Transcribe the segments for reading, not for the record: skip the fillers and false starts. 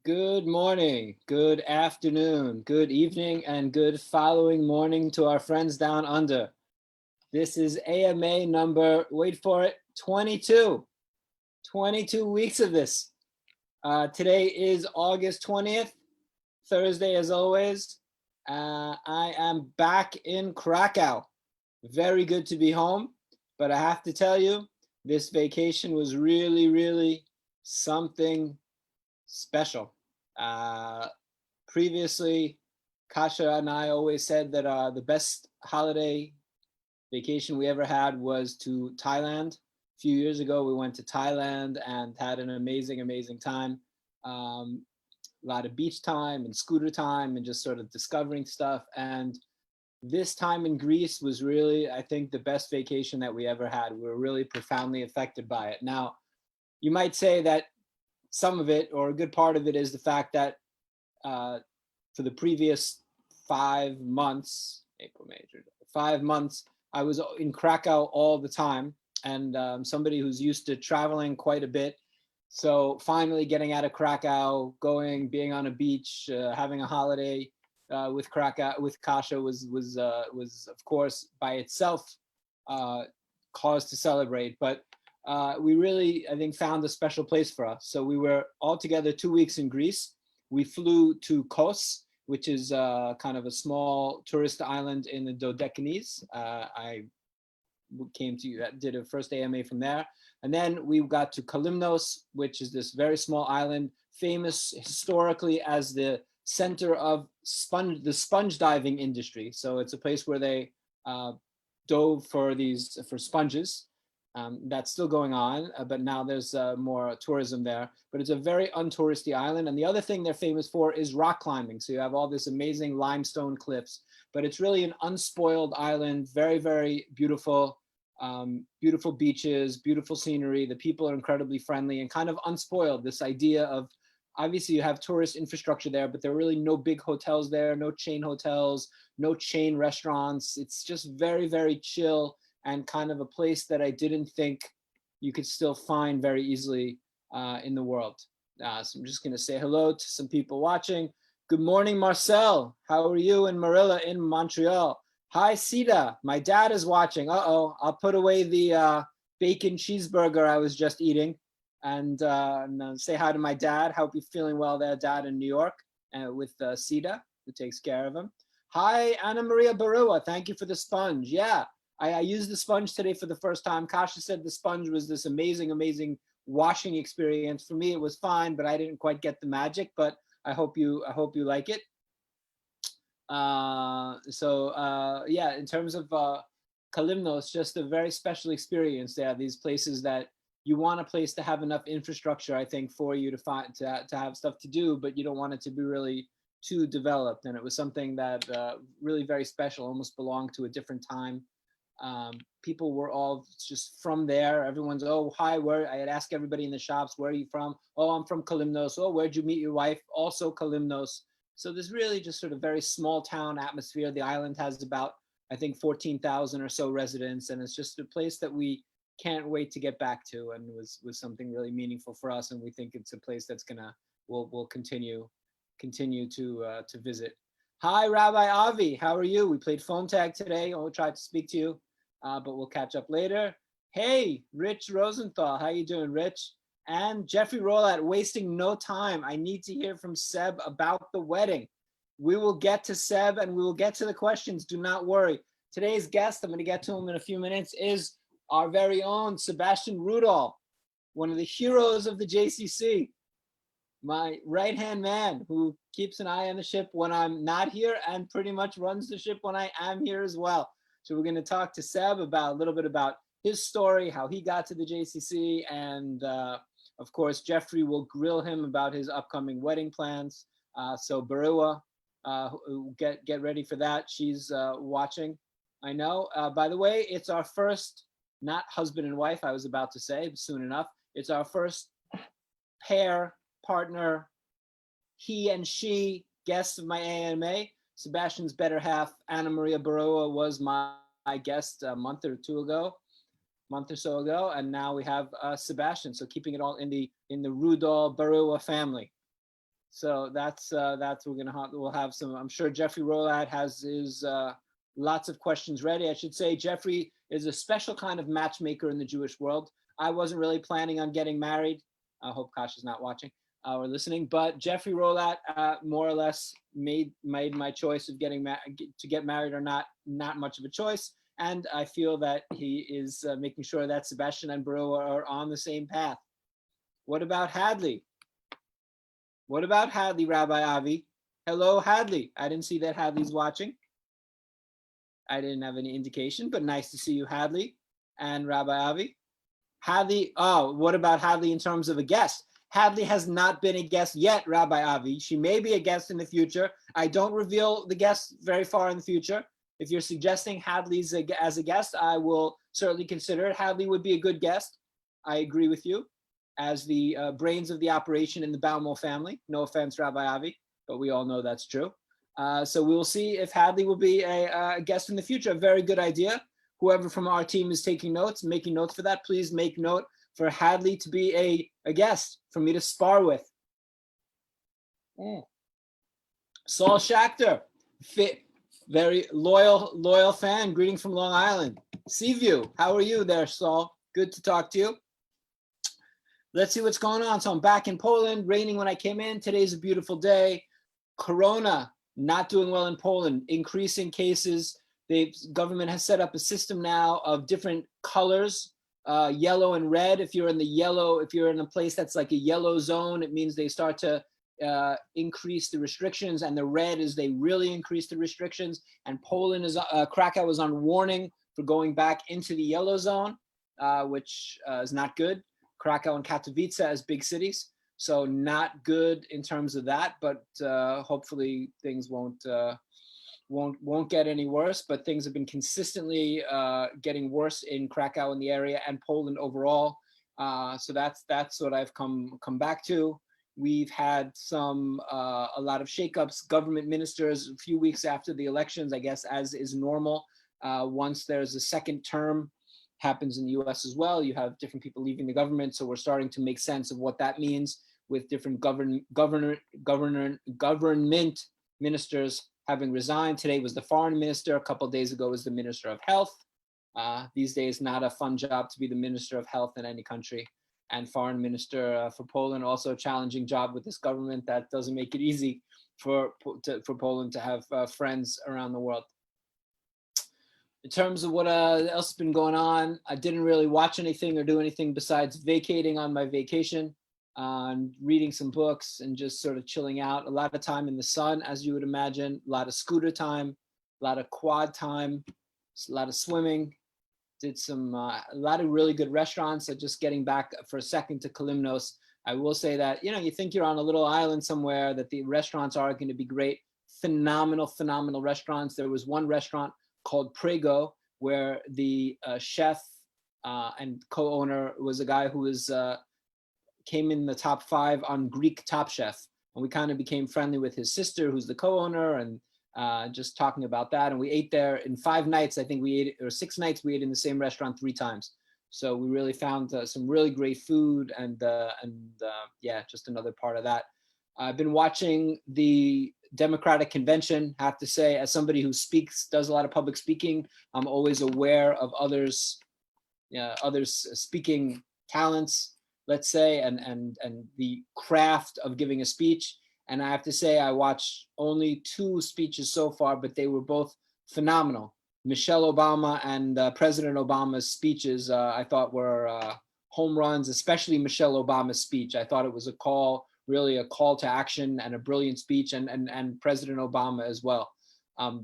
Good morning, good afternoon, good evening, and good following morning to our friends down under. This is AMA number, wait for it, 22. 22 weeks of this. Today is August 20th, Thursday as always. I am back in Krakow. Very good to be home, but I have to tell you, this vacation was really something special. Previously, Kasha and I always said that the best holiday vacation we ever had was to Thailand. A few years ago, we went to Thailand and had an amazing time. A lot of beach time and scooter time and just sort of discovering stuff. And this time in Greece was really, I think, the best vacation that we ever had. We were really profoundly affected by it. Now, you might say that some of it, or a good part of it, is the fact that for the previous 5 months, April, May, June, 5 months, I was in Krakow all the time, and somebody who's used to traveling quite a bit. So finally getting out of Krakow, going, being on a beach, having a holiday with Krakow, with Kasha was of course by itself cause to celebrate. But we really, I think, found a special place for us. So we were all together 2 weeks in Greece. We flew to Kos, which is kind of a small tourist island in the Dodecanese. I did a first AMA from there. And then we got to Kalymnos, which is this very small island, famous historically as the center of the sponge diving industry. So it's a place where they dove for sponges. That's still going on, but now there's more tourism there. But it's a very untouristy island. And the other thing they're famous for is rock climbing. So you have all this amazing limestone cliffs, but it's really an unspoiled island, very beautiful, beautiful beaches, beautiful scenery. The people are incredibly friendly and kind of unspoiled. This idea of, obviously you have tourist infrastructure there, but there are really no big hotels there, no chain hotels, no chain restaurants. It's just very chill and kind of a place that I didn't think you could still find very easily in the world. So I'm just gonna say hello to some people watching. Good morning, Marcel. How are you? And Marilla in Montreal. Hi, Sita. My dad is watching. Uh-oh, I'll put away the bacon cheeseburger I was just eating and say hi to my dad. Hope you're feeling well there, Dad, in New York, with Sita, who takes care of him. Hi, Anna Maria Barua. Thank you for the sponge. Yeah. I used the sponge today for the first time. Kasha said the sponge was this amazing washing experience. For me, it was fine, but I didn't quite get the magic. But I hope you like it. Yeah, in terms of Kalymnos, just a very special experience there. These places that you want a place to have enough infrastructure, I think, for you to find to have stuff to do, but you don't want it to be really too developed. And it was something that really very special, almost belonged to a different time. People were all just from there. Everyone's, oh, hi, where? I had asked everybody in the shops, where are you from? Oh, I'm from Kalymnos. Oh, where'd you meet your wife? Also Kalymnos. So there's really just sort of very small town atmosphere. The island has about, I think, 14,000 or so residents, and it's just a place that we can't wait to get back to, and was something really meaningful for us. And we think it's a place that's we'll continue to visit. Hi, Rabbi Avi, how are you? We played phone tag today. I'll try to speak to you, but we'll catch up later. Hey, Rich Rosenthal, how you doing, Rich? And Jeffrey Rollat, wasting no time. I need to hear from Seb about the wedding. We will get to Seb and we will get to the questions. Do not worry. Today's guest, I'm going to get to him in a few minutes, is our very own Sebastian Rudol, one of the heroes of the JCC. My right-hand man who keeps an eye on the ship when I'm not here and pretty much runs the ship when I am here as well. So we're going to talk to Seb about a little bit about his story, how he got to the JCC, and of course, Jeffrey will grill him about his upcoming wedding plans. So Barua, get ready for that. She's watching, I know. By the way, it's our first, not husband and wife, I was about to say, soon enough. It's our first pair, partner, he and she guests of my AMA. Sebastian's better half, Anna Maria Barua, was my guest a month or so ago, and now we have Sebastian. So keeping it all in the Rudol Barua family. So that's we'll have some. I'm sure Jeffrey Rolat has his lots of questions ready. I should say Jeffrey is a special kind of matchmaker in the Jewish world. I wasn't really planning on getting married. I hope Kash is not watching or listening, but Jeffrey Rolat more or less made my choice of to get married or not much of a choice. And I feel that he is making sure that Sebastian and Baru are on the same path. What about Hadley? What about Hadley, Rabbi Avi? Hello, Hadley. I didn't see that Hadley's watching. I didn't have any indication, but nice to see you, Hadley and Rabbi Avi. Hadley, oh, what about Hadley in terms of a guest? Hadley has not been a guest yet, Rabbi Avi. She may be a guest in the future. I don't reveal the guests very far in the future. If you're suggesting Hadley's as a guest, I will certainly consider it. Hadley would be a good guest. I agree with you. As the brains of the operation in the Baumel family. No offense, Rabbi Avi, but we all know that's true. So we will see if Hadley will be a guest in the future. A very good idea. Whoever from our team is taking notes, making notes for that, please make note for Hadley to be a guest for me to spar with. Saul Schachter, very loyal fan. Greetings from Long Island. Seaview, how are you there, Saul? Good to talk to you. Let's see what's going on. So I'm back in Poland, raining when I came in. Today's a beautiful day. Corona, not doing well in Poland, increasing cases. The government has set up a system now of different colors, yellow and red. If you're in the yellow, if you're in a place that's like a yellow zone, it means they start to increase the restrictions, and the red is they really increase the restrictions. And Poland is, Krakow is on warning for going back into the yellow zone, which is not good. Krakow and Katowice as big cities, so not good in terms of that. But hopefully things won't get any worse. But things have been consistently getting worse in Krakow in the area and Poland overall. So that's what I've come back to. We've had a lot of shakeups. Government ministers a few weeks after the elections, I guess, as is normal. Once there's a second term. Happens in the US as well. You have different people leaving the government. So we're starting to make sense of what that means with different government ministers having resigned. Today was the foreign minister. A couple of days ago was the minister of health. These days, not a fun job to be the minister of health in any country. And foreign minister for Poland, also a challenging job with this government that doesn't make it easy for Poland to have friends around the world. In terms of what else has been going on, I didn't really watch anything or do anything besides vacating on my vacation, reading some books and just sort of chilling out. A lot of time in the sun, as you would imagine, a lot of scooter time, a lot of quad time, a lot of swimming. Did a lot of really good restaurants. So just getting back for a second to Kalymnos, I will say that, you think you're on a little island somewhere, that the restaurants are going to be great. Phenomenal restaurants. There was one restaurant called Prego, where the chef and co-owner was a guy who came in the top 5 on Greek Top Chef. And we kind of became friendly with his sister, who's the co-owner, and just talking about that. And we ate there in 5 nights. I think we ate, or 6 nights, we ate in the same restaurant 3 times. So we really found some really great food, and yeah, just another part of that. I've been watching the Democratic convention. Have to say, as somebody who does a lot of public speaking, I'm always aware of others speaking talents, let's say, and the craft of giving a speech. And I have to say, I watched only 2 speeches so far, but they were both phenomenal. Michelle Obama and President Obama's speeches, I thought were home runs, especially Michelle Obama's speech. I thought it was really a call to action and a brilliant speech, and President Obama as well.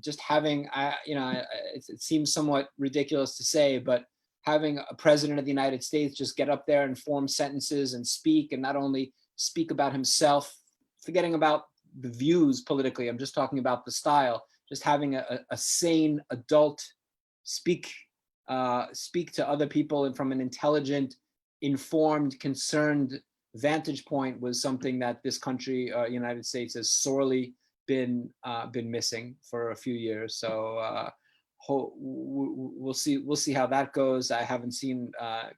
Just having, it seems somewhat ridiculous to say, but having a president of the United States just get up there and form sentences and speak, and not only speak about himself, forgetting about the views politically, I'm just talking about the style, just having a sane adult speak to other people, and from an intelligent, informed, concerned vantage point, was something that this country, United States, has sorely been missing for a few years. So we'll see how that goes. I haven't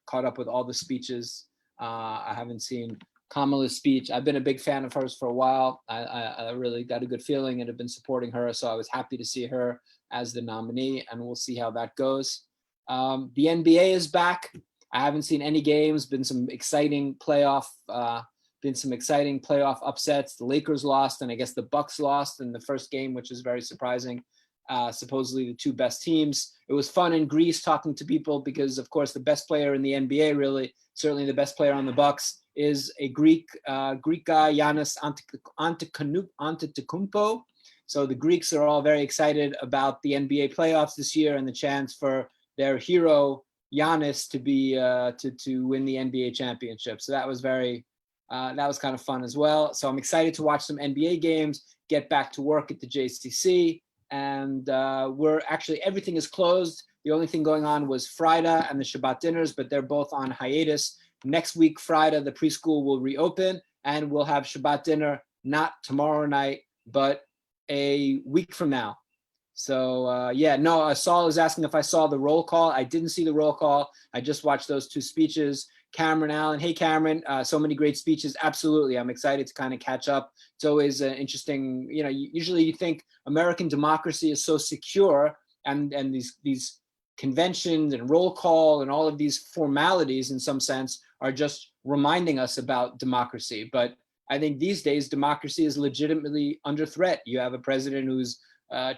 caught up with all the speeches. I haven't seen Kamala's speech. I've been a big fan of hers for a while. I really got a good feeling and have been supporting her. So I was happy to see her as the nominee, and we'll see how that goes. The NBA is back. I haven't seen any games. Been some exciting playoff upsets. The Lakers lost, and I guess the Bucks lost in the first game, which is very surprising. Supposedly the two best teams. It was fun in Greece talking to people because, of course, the best player in the NBA, really, certainly the best player on the Bucks, is a Greek guy, Giannis Antetokounmpo. So the Greeks are all very excited about the NBA playoffs this year and the chance for their hero Giannis to be to win the NBA championship. So that was kind of fun as well. So I'm excited to watch some NBA games, get back to work at the JCC, and everything is closed. The only thing going on was Friday and the Shabbat dinners, but they're both on hiatus. Next week, Friday, the preschool will reopen, and we'll have Shabbat dinner, not tomorrow night, but a week from now. So Saul is asking if I saw the roll call. I didn't see the roll call. I just watched those two speeches. Cameron Allen, hey Cameron, so many great speeches. Absolutely, I'm excited to kind of catch up. It's always interesting. Usually you think American democracy is so secure, and these conventions and roll call and all of these formalities, in some sense, are just reminding us about democracy. But I think these days democracy is legitimately under threat. You have a president who's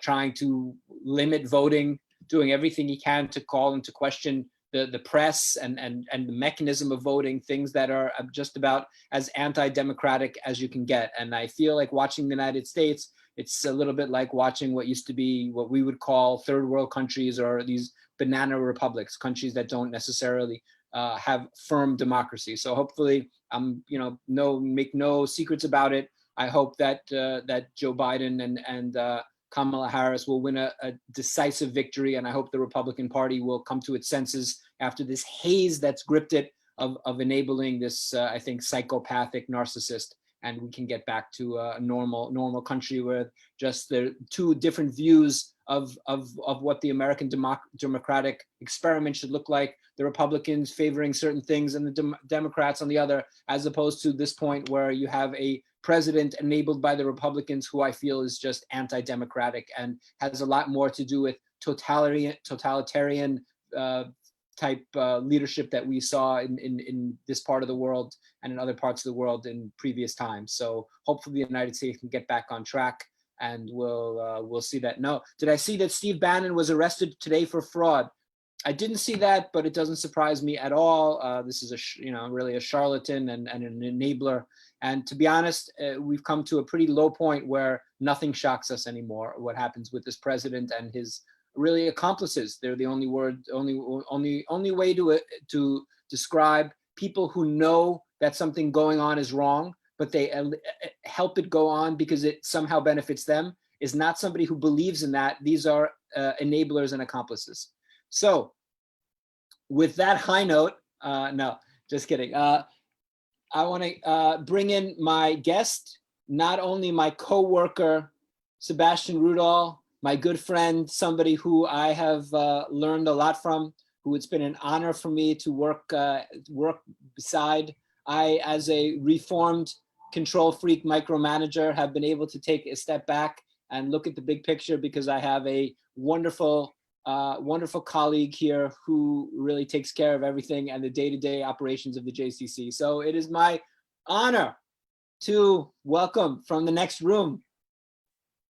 trying to limit voting, doing everything he can to call into question the press and the mechanism of voting, things that are just about as anti-democratic as you can get. And I feel like watching the United States, it's a little bit like watching what used to be what we would call third world countries, or these banana republics, countries that don't necessarily have firm democracy. So hopefully, make no secrets about it. I hope that Joe Biden and Kamala Harris will win a decisive victory, and I hope the Republican Party will come to its senses after this haze that's gripped it of enabling this, I think, psychopathic narcissist, and we can get back to a normal country where just the two different views of what the American democratic experiment should look like. The Republicans favoring certain things and the Democrats on the other, as opposed to this point where you have a president enabled by the Republicans who I feel is just anti-democratic and has a lot more to do with totalitarian type leadership that we saw in this part of the world and in other parts of the world in previous times. So hopefully the United States can get back on track, and we'll see that. No, did I see that Steve Bannon was arrested today for fraud? I didn't see that, but it doesn't surprise me at all. This is really a charlatan and an enabler. And to be honest, we've come to a pretty low point where nothing shocks us anymore. What happens with this president and his really accomplices? They're the only way to describe people who know that something going on is wrong, but they help it go on because it somehow benefits them, is not somebody who believes in that. These are enablers and accomplices. So with that high note, no, just kidding. I want to bring in my guest, not only my co-worker, Sebastian Rudol, my good friend, somebody who I have learned a lot from, who it's been an honor for me to work beside. I, as a reformed control freak micromanager, have been able to take a step back and look at the big picture because I have a wonderful colleague here who really takes care of everything and the day-to-day operations of the JCC. So it is my honor to welcome from the next room,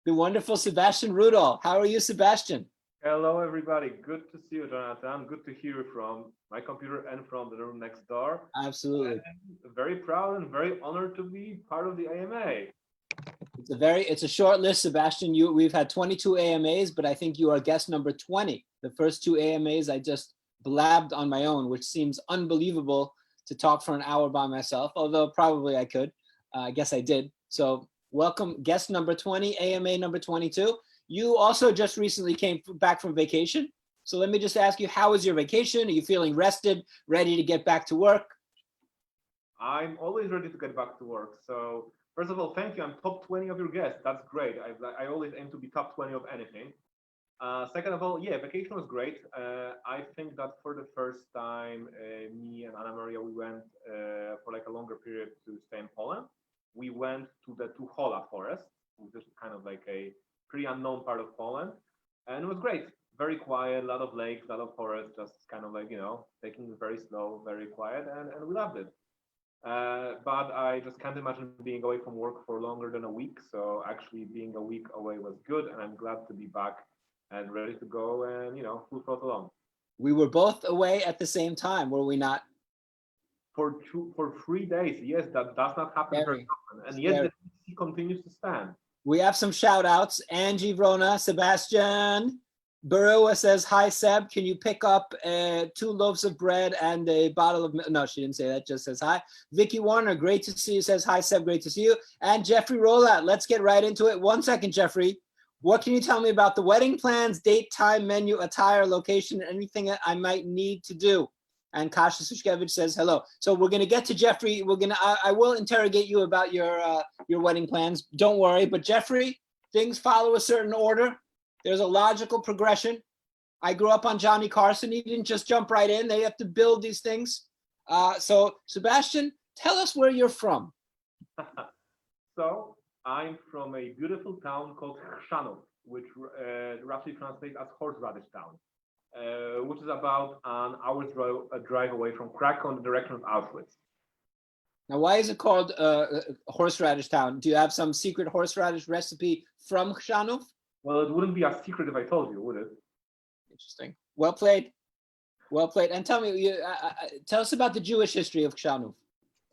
the wonderful Sebastian Rudol. How are you, Sebastian? Hello, everybody. Good to see you, Jonathan. Good to hear from my computer and from the room next door. Absolutely. And very proud and very honored to be part of the AMA. It's a short list, Sebastian. We've had 22 AMAs, but I think you are guest number 20. The first two AMAs I just blabbed on my own, which seems unbelievable to talk for an hour by myself, although probably I could. I guess I did. So welcome, guest number 20, AMA number 22. You also just recently came back from vacation. So let me just ask you, how was your vacation? Are you feeling rested, ready to get back to work? I'm always ready to get back to work. So first of all, thank you. I'm top 20 of your guests. That's great. I always aim to be top 20 of anything. Second of all, yeah, vacation was great. I think that for the first time, me and Anna Maria, we went for like a longer period to stay in Poland. We went to the Tuchola forest, which is kind of like a pretty unknown part of Poland. And it was great. Very quiet, a lot of lakes, a lot of forest, just kind of like, taking it very slow, very quiet, and we loved it. But I just can't imagine being away from work for longer than a week. So actually being a week away was good, and I'm glad to be back and ready to go and, full throttle on. We were both away at the same time, were we not? For 3 days, yes, that does not happen very often. And yet the DC continues to stand. We have some shout outs. Angie Vrona, Sebastian Barua says, hi Seb, can you pick up 2 loaves of bread and a bottle of milk? No, she didn't say that, just says hi. Vicky Warner, great to see you, says, hi Seb, great to see you. And Jeffrey Rollout, let's get right into it. 1 second, Jeffrey. What can you tell me about the wedding plans, date, time, menu, attire, location, anything I might need to do? And Kasha Sushkevich says hello. So we're going to get to Jeffrey. I will interrogate you about your wedding plans. Don't worry. But Jeffrey, things follow a certain order. There's a logical progression. I grew up on Johnny Carson. He didn't just jump right in. They have to build these things. So Sebastian, tell us where you're from. So I'm from a beautiful town called Chrzanów, which roughly translates as horseradish town. Which is about an hour's drive away from Krakow in the direction of Auschwitz. Now, why is it called horseradish town? Do you have some secret horseradish recipe from Chrzanów? Well, it wouldn't be a secret if I told you, would it? Interesting. Well played. Well played. And tell me, tell us about the Jewish history of Chrzanów.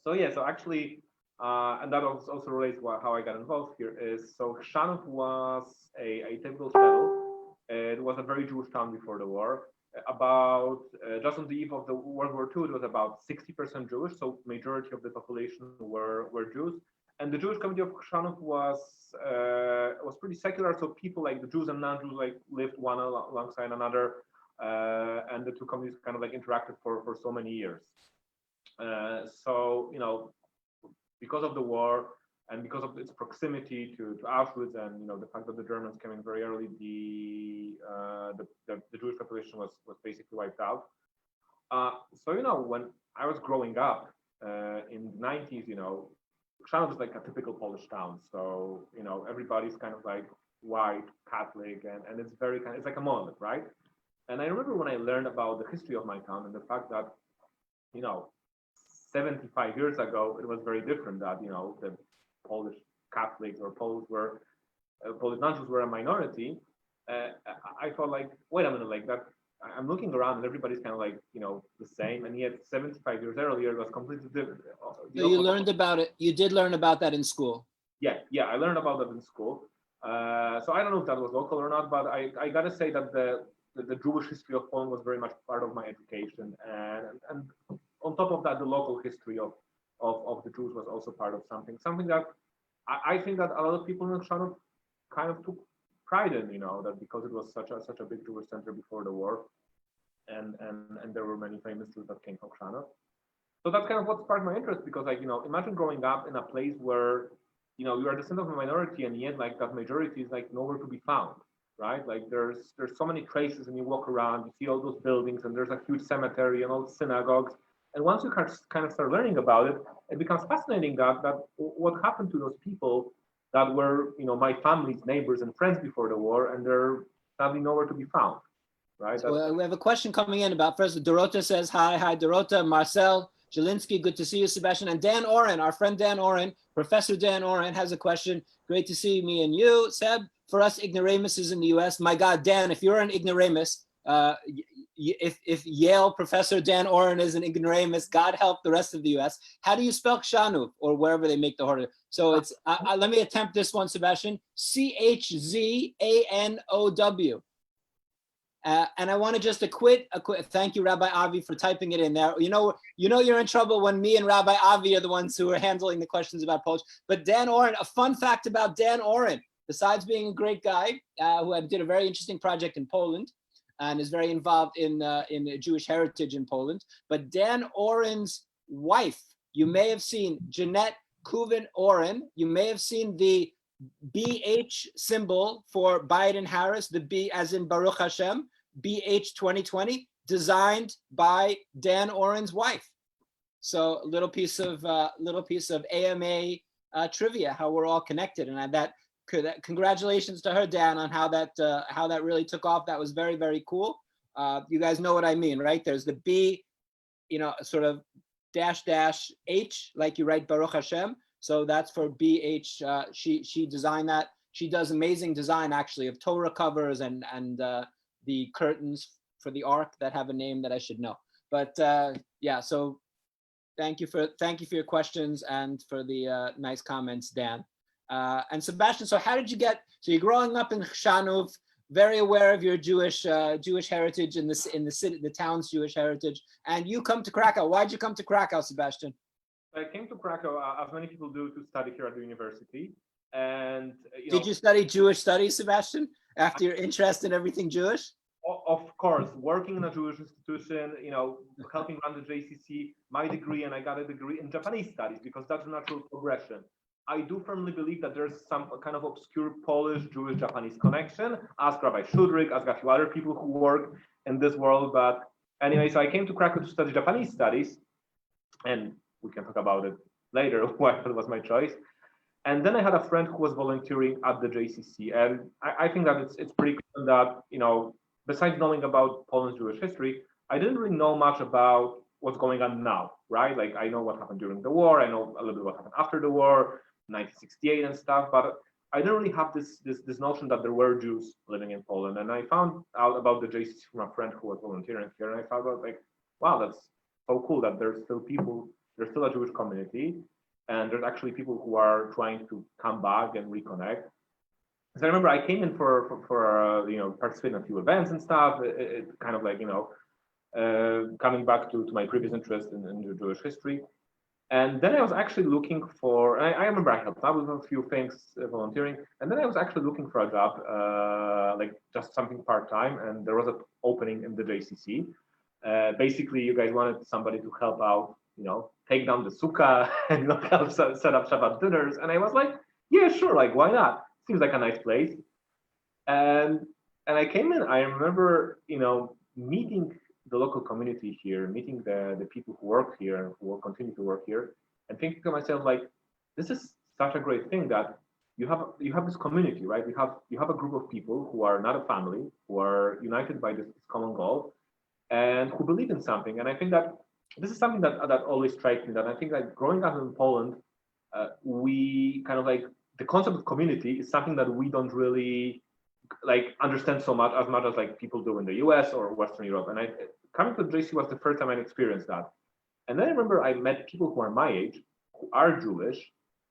So actually, and that also relates to how I got involved here, is so Chrzanów was a typical shtetl. It was a very Jewish town before the war. About just on the eve of the World War II, it was about 60% Jewish, so majority of the population were Jews. And the Jewish community of Chrzanów was pretty secular, so people like the Jews and non-Jews like lived one alongside another, and the two communities kind of like interacted for so many years. Because of the war, and because of its proximity to Auschwitz and the fact that the Germans came in very early, the Jewish population was basically wiped out. When I was growing up in the 90s, Chrzanów is like a typical Polish town. So everybody's kind of like white, Catholic, and it's it's like a monolith, right? And I remember when I learned about the history of my town and the fact that 75 years ago it was very different. That the Polish Catholics or Polish non-Jews were a minority. I thought like, wait a minute, like that. I'm looking around and everybody's kind of like the same, and yet 75 years earlier it was completely different. So you learned about it. You did learn about that in school. Yeah, I learned about that in school. So I don't know if that was local or not, but I gotta say that the Jewish history of Poland was very much part of my education, and on top of that, the local history of the Jews was also part of something that I think that a lot of people in Chrzanów kind of took pride in, that because it was such a big Jewish center before the war, and there were many famous Jews that came from Chrzanów. So that's kind of what sparked my interest, because imagine growing up in a place where you are the son of a minority, and yet like that majority is like nowhere to be found, right? Like there's so many traces, and you walk around, you see all those buildings, and there's a huge cemetery and all synagogues. And once you kind of start learning about it, it becomes fascinating that what happened to those people that were, my family's neighbors and friends before the war, and they're sadly nowhere to be found, right? So we have a question coming in about, first, Dorota says, hi, Dorota. Marcel Jelinski, good to see you, Sebastian. And Dan Oren, our friend Dan Oren, Professor Dan Oren, has a question. Great to see me and you, Seb. For us ignoramuses in the US, my God, Dan, if you're an ignoramus, if Yale Professor Dan Oren is an ignoramus, God help the rest of the US. How do you spell Chrzanów, or wherever they make the harder? So it's, let me attempt this one, Sebastian. Chzanow. And I want to just thank you, Rabbi Avi, for typing it in there. You're in trouble when me and Rabbi Avi are the ones who are handling the questions about Polish. But Dan Oren, a fun fact about Dan Oren, besides being a great guy who did a very interesting project in Poland, and is very involved in Jewish heritage in Poland. But Dan Oren's wife, you may have seen, Jeanette Kuven Oren, you may have seen the BH symbol for Biden Harris, the B as in Baruch Hashem, BH 2020, designed by Dan Oren's wife. So a little piece of AMA trivia, how we're all connected, and congratulations to her, Dan, on how that really took off. That was very, very cool. You guys know what I mean, right? There's the B, sort of dash H, like you write Baruch Hashem. So that's for BH. She designed that. She does amazing design, actually, of Torah covers and the curtains for the Ark that have a name that I should know. But yeah, so thank you for your questions and for the nice comments, Dan. And Sebastian, so how did you get? So you're growing up in Chshanov, very aware of your Jewish heritage in the city, the town's Jewish heritage, and you come to Krakow. Why'd you come to Krakow, Sebastian? I came to Krakow, as many people do, to study here at the university. And did you study Jewish studies, Sebastian, after your interest in everything Jewish? Of course, working in a Jewish institution, helping run the JCC, my degree, and I got a degree in Japanese studies because that's a natural progression. I do firmly believe that there's some kind of obscure Polish, Jewish, Japanese connection. Ask Rabbi Shudrik, ask a few other people who work in this world. But anyway, so I came to Krakow to study Japanese studies, and we can talk about it later, why that was my choice. And then I had a friend who was volunteering at the JCC. And I think that it's pretty cool that, besides knowing about Poland's Jewish history, I didn't really know much about what's going on now, right? Like, I know what happened during the war. I know a little bit what happened after the war, 1968 and stuff, but I didn't really have this notion that there were Jews living in Poland. And I found out about the JCC from a friend who was volunteering here. And I found out, like, wow, that's so cool that there's still a Jewish community. And there's actually people who are trying to come back and reconnect. So I remember I came in for participate in a few events and stuff. It kind of like, coming back to my previous interest in Jewish history. And then I was actually looking for, I remember I helped out with a few things, volunteering. And then I was actually looking for a job, like just something part-time. And there was an opening in the JCC. Basically, you guys wanted somebody to help out, take down the sukkah and help set up Shabbat dinners. And I was like, yeah, sure, like, why not? Seems like a nice place. And I came in, I remember, meeting the local community here, meeting the people who work here and who will continue to work here, and thinking to myself, like, this is such a great thing that you have this community, right? You have a group of people who are not a family, who are united by this common goal, and who believe in something. And I think that this is something that always strikes me, that I think that growing up in Poland, we kind of like, the concept of community is something that we don't really like understand so much as like people do in the US or Western Europe. And coming to JC was the first time I experienced that. And then I remember I met people who are my age, who are Jewish,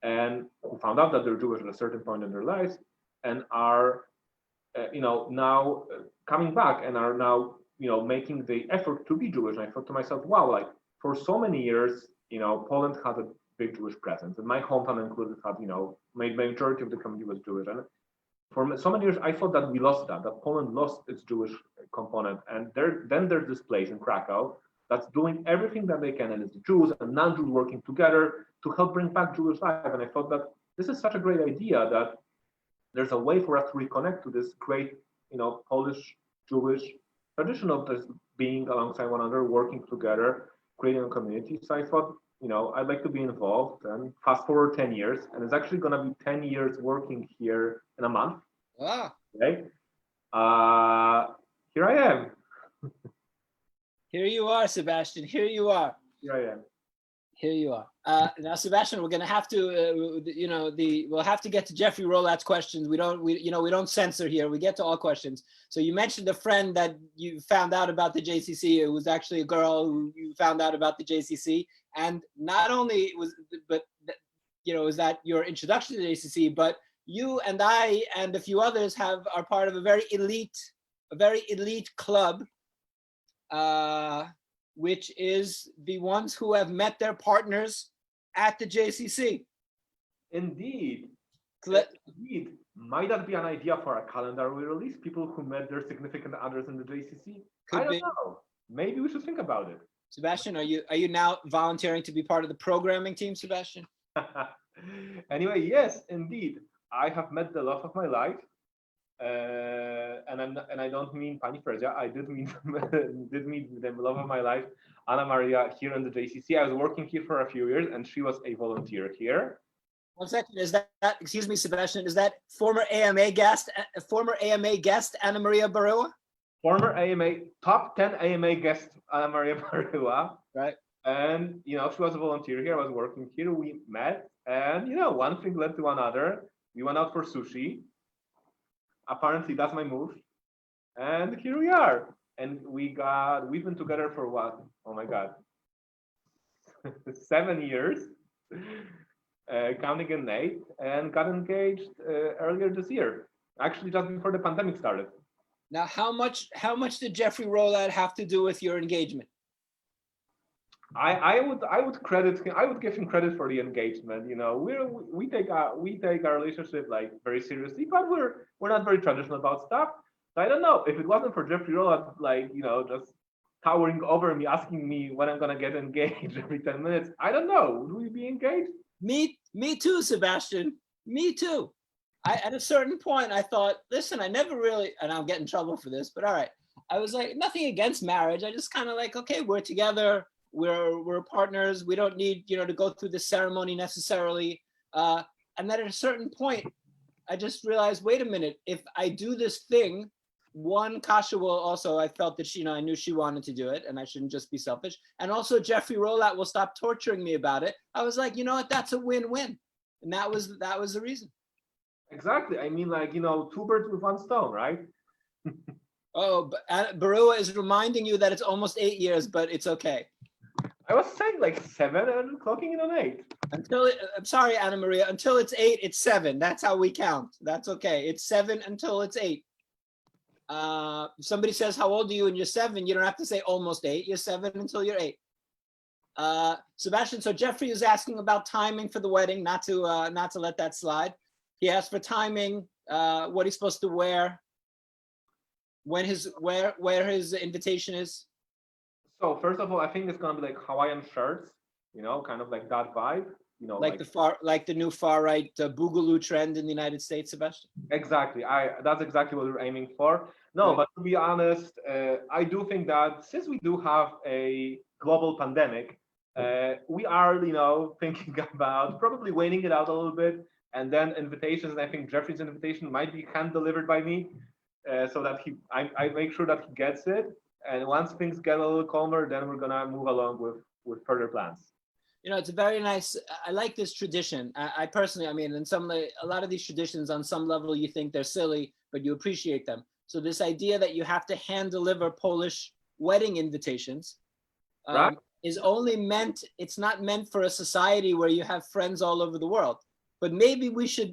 and who found out that they're Jewish at a certain point in their lives, and are, now coming back and are now, making the effort to be Jewish. And I thought to myself, wow, like, for so many years, Poland had a big Jewish presence, and my hometown included had, majority of the community was Jewish. And for so many years, I thought that we lost that Poland lost its Jewish component. And then there's this place in Krakow that's doing everything that they can, and it's Jews and non-Jews working together to help bring back Jewish life. And I thought that this is such a great idea, that there's a way for us to reconnect to this great, Polish Jewish tradition of this being alongside one another, working together, creating a community. So I thought, I'd like to be involved. And fast forward 10 years, and it's actually going to be 10 years working here in a month. Wow. Okay. Here I am. Here you are, Sebastian. Here you are. Here I am. Here you are. Now, Sebastian, we're going to have to, we'll have to get to Jeffrey Rolat's questions. We don't censor here. We get to all questions. So you mentioned a friend that you found out about the JCC. It was actually a girl who you found out about the JCC. And not only was that your introduction to the JCC, but you and I and a few others are part of a very elite club, which is the ones who have met their partners at the JCC. Indeed. Might that be an idea for a calendar we release? People who met their significant others in the JCC? I don't know. Maybe we should think about it. Sebastian, are you now volunteering to be part of the programming team, Sebastian? Anyway, yes, indeed. I have met the love of my life. And I don't mean Pani Fredzia. I did meet the love of my life, Anna Maria, here in the JCC. I was working here for a few years, and she was a volunteer here. 1 second, is that excuse me, Sebastian, is that former AMA guest Anna Maria Barua? Former top 10 AMA guest Anna Maria Barua. Right. And she was a volunteer here. I was working here. We met, and one thing led to another. We went out for sushi. Apparently that's my move, and here we are. And we've been together for what? Oh my God, 7 years, counting in 8, and got engaged earlier this year. Actually, just before the pandemic started. Now, how much did Jeffrey Rudol have to do with your engagement? I would credit him. I would give him credit for the engagement. We take our relationship like very seriously, but we're not very traditional about stuff. So I don't know if it wasn't for Jeffrey Rudol, just towering over me, asking me when I'm gonna get engaged every 10 minutes. I don't know. Would we be engaged? Me too, Sebastian. Me too. At a certain point, I thought, listen, I never really, and I'll get in trouble for this, but all right. I was like, nothing against marriage. I just kind of like, okay, we're together. We're partners. We don't need, to go through the ceremony necessarily. And then at a certain point, I just realized, wait a minute, if I do this thing, Kasia will also, I felt that I knew she wanted to do it and I shouldn't just be selfish. And also Jeffrey Rudol will stop torturing me about it. I was like, you know what, that's a win-win. And that was the reason. Exactly. I mean, 2 birds with 1 stone, right? Oh, but Barua is reminding you that it's almost 8 years, but it's okay. I was saying 7 and clocking in on 8. I'm sorry, Anna Maria, until it's 8, it's 7. That's how we count. That's okay. It's 7 until it's 8. If somebody says, how old are you? And you're 7, you don't have to say almost 8. You're 7 until you're 8. Sebastian, so Jeffrey is asking about timing for the wedding, not to let that slide. He asked for timing, what he's supposed to wear, where his invitation is. So first of all, I think it's gonna be Hawaiian shirts, kind of like that vibe, like the new far right boogaloo trend in the United States, Sebastian. Exactly. That's exactly what we're aiming for. No, right. But to be honest, I do think that since we do have a global pandemic, we are, thinking about probably waiting it out a little bit, and then invitations. And I think Jeffrey's invitation might be hand delivered by me, so that I make sure that he gets it. And once things get a little calmer, then we're gonna move along with further plans. It's a very nice. I like this tradition. I personally, a lot of these traditions, on some level, you think they're silly, but you appreciate them. So this idea that you have to hand deliver Polish wedding invitations right. is only meant. It's not meant for a society where you have friends all over the world. But maybe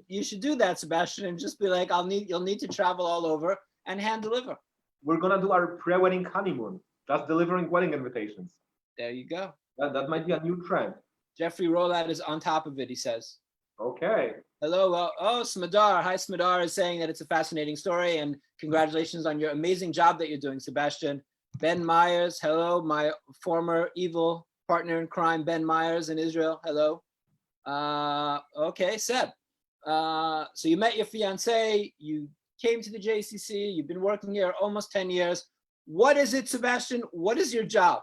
you should do that, Sebastian, and just be like, you'll need to travel all over and hand deliver. We're gonna do our pre-wedding honeymoon, just delivering wedding invitations. There you go. That might be a new trend. Jeffrey Rudol is on top of it, he says. Okay. Hello. Smadar. Hi, Smadar is saying that it's a fascinating story and congratulations on your amazing job that you're doing, Sebastian. Ben Myers. Hello, my former evil partner in crime, Ben Myers in Israel. Hello. Okay, Seb. So you met your fiance, you came to the JCC, you've been working here almost 10 years. What is it, Sebastian? What is your job?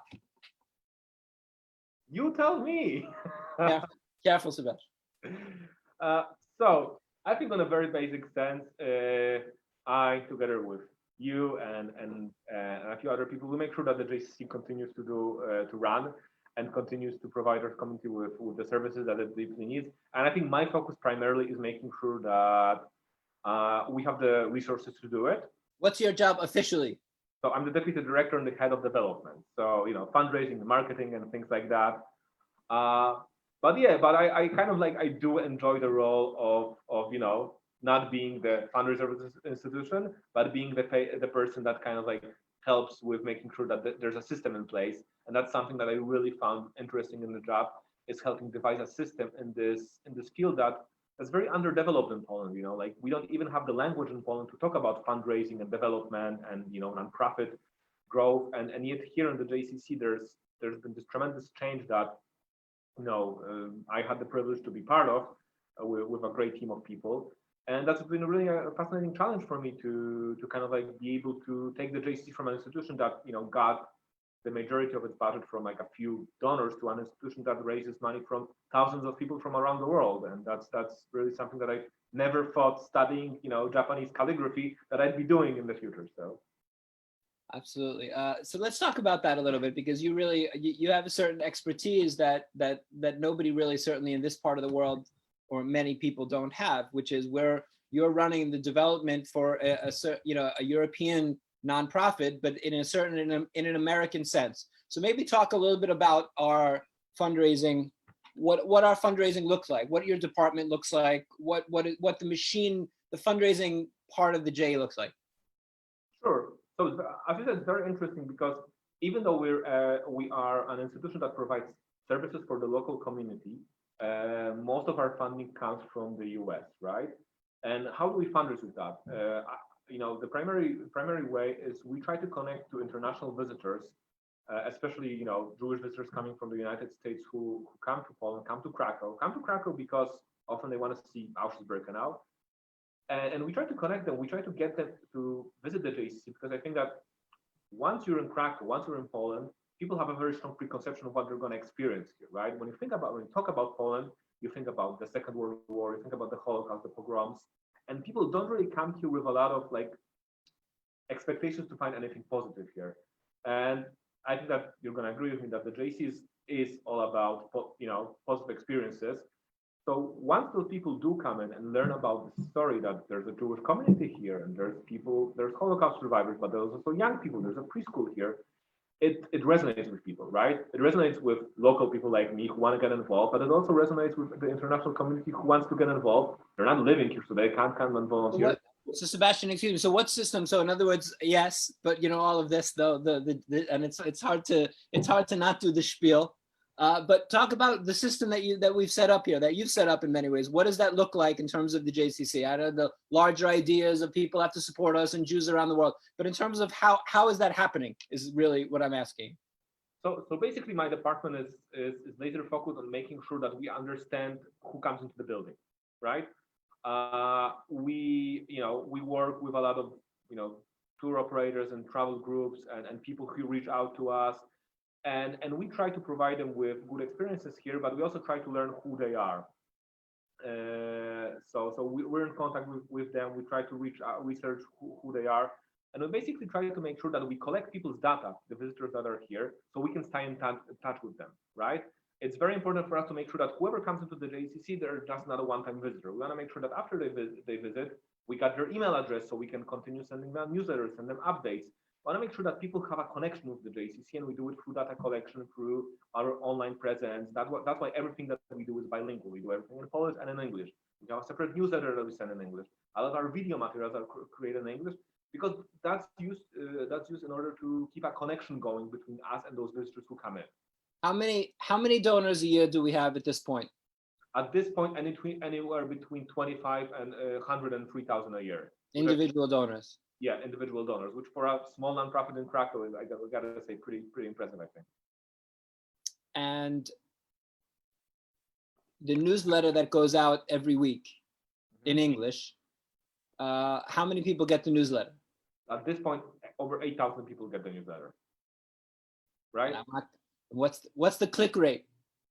You tell me. Careful, Sebastian. So I think on a very basic sense, I, together with you and a few other people, we make sure that the JCC continues to run and continues to provide our community with the services that it deeply needs. And I think my focus primarily is making sure that we have the resources to do it. What's your job officially? So I'm the deputy director and the head of development. So, fundraising, marketing, and things like that. But I kind of I do enjoy the role of not being the fundraiser of this institution, but being the person that kind of helps with making sure that there's a system in place. And that's something that I really found interesting in the job, is helping devise a system in this field that's very underdeveloped in Poland. We don't even have the language in Poland to talk about fundraising and development and nonprofit growth. And yet here in the JCC, there's been this tremendous change that I had the privilege to be part of with a great team of people. And that's been really a fascinating challenge for me to kind of like be able to take the JCC from an institution that, you know, got the majority of its budget from like a few donors to an institution that raises money from thousands of people from around the world. And that's really something that I never thought studying, you know, Japanese calligraphy that I'd be doing in the future. So. Absolutely. So let's talk about that a little bit, because you really, you have a certain expertise that nobody really, certainly in this part of the world, or many people don't have, which is where you're running the development for a European nonprofit, but in an American sense. So maybe talk a little bit about our fundraising, what our fundraising looks like, what your department looks like, what the machine, the fundraising part of the J looks like. Sure. So I think that's very interesting, because even though we are an institution that provides services for the local community, most of our funding comes from the US, right? And how do we fundraise with that? You know, the primary way is we try to connect to international visitors, especially, you know, Jewish visitors coming from the United States who come to Poland, come to Krakow because often they want to see Auschwitz-Birkenau. And we try to connect them. We try to get them to visit the JCC, because I think that once you're in Krakow, once you're in Poland, people have a very strong preconception of what they're going to experience here, right? When you talk about Poland, you think about the Second World War, you think about the Holocaust, the pogroms, and people don't really come here with a lot of like expectations to find anything positive here. And I think that you're going to agree with me that the JCC is all about, you know, positive experiences. So once those people do come in and learn about the story that there's a Jewish community here, and there's Holocaust survivors, but there's also young people, there's a preschool here, it resonates with people, right? It resonates with local people like me who want to get involved, but it also resonates with the international community who wants to get involved. They're not living here, so they can't come and volunteer. So Sebastian, excuse me. So what system? So in other words, yes, but you know, all of this though, and it's hard to not do the spiel. But talk about the system that we've set up here, that you've set up in many ways. What does that look like in terms of the JCC? I know the larger ideas of people have to support us and Jews around the world, but in terms of how is that happening is really what I'm asking. So basically, my department is laser focused on making sure that we understand who comes into the building, right? We work with a lot of, you know, tour operators and travel groups and people who reach out to us. And we try to provide them with good experiences here, but we also try to learn who they are. So we're in contact with them. We try to research who they are. And we basically try to make sure that we collect people's data, the visitors that are here, so we can stay in touch with them, right? It's very important for us to make sure that whoever comes into the JCC, they're just not a one-time visitor. We want to make sure that after they visit, we got their email address so we can continue sending them newsletters, send them updates. I want to make sure that people have a connection with the JCC, and we do it through data collection, through our online presence. That's why everything that we do is bilingual. We do everything in Polish and in English. We have a separate newsletter that we send in English. A lot of our video materials are created in English, because that's used in order to keep a connection going between us and those visitors who come in. How many donors a year do we have at this point? At this point, anywhere between 25 and 103,000 a year. Individual donors. Yeah, individual donors, which for a small nonprofit in Krakow is, I gotta say, pretty impressive, I think. And the newsletter that goes out every week in English, how many people get the newsletter? At this point, over 8,000 people get the newsletter. Right? What's the click rate?